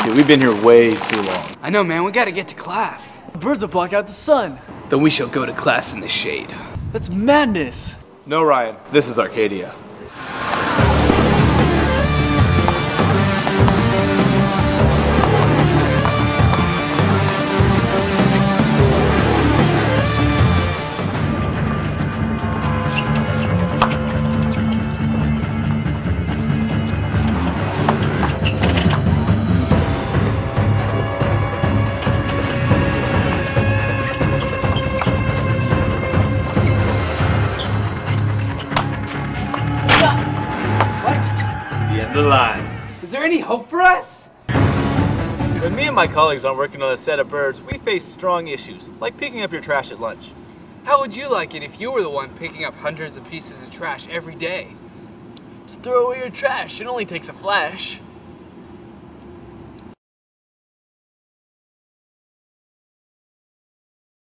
Dude, we've been here way too long. I know, man, we gotta get to class. The birds will block out the sun. Then we shall go to class in the shade. That's madness. No, Ryan, this is Arcadia. The line. Is there any hope for us? When me and my colleagues aren't working on a set of birds, we face strong issues, like picking up your trash at lunch. How would you like it if you were the one picking up hundreds of pieces of trash every day? Just throw away your trash. It only takes a flash.